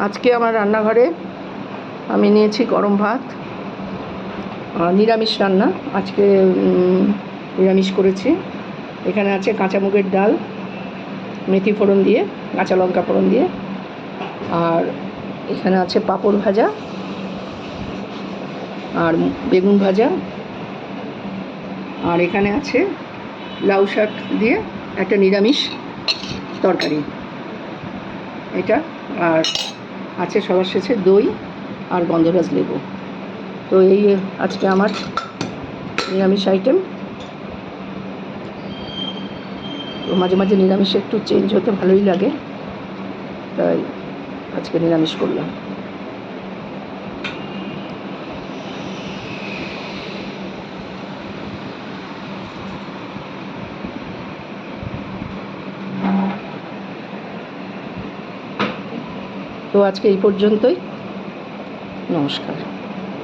আজকে আমার রান্নাঘরে আমি নিয়েছি গরম ভাত, নিরামিষ রান্না। আজকে নিরামিষ করেছি। এখানে আছে কাঁচা মুগের ডাল, মেথি ফোড়ন দিয়ে, কাঁচা লঙ্কা ফোড়ন দিয়ে, আর এখানে আছে পাঁপড় ভাজা আর বেগুন ভাজা, আর এখানে আছে লাউ শাক দিয়ে একটা নিরামিষ তরকারি এটা, আর আছে সবার শেষে দই আর গন্ধরাজ লেবু। তো এই আজকে আমার নিরামিষ আইটেম। তো মাঝে মাঝে নিরামিষে একটু চেঞ্জ হতে ভালোই লাগে, তাই আজকে নিরামিষ করলাম। তো আজকে এই পর্যন্তই। নমস্কার।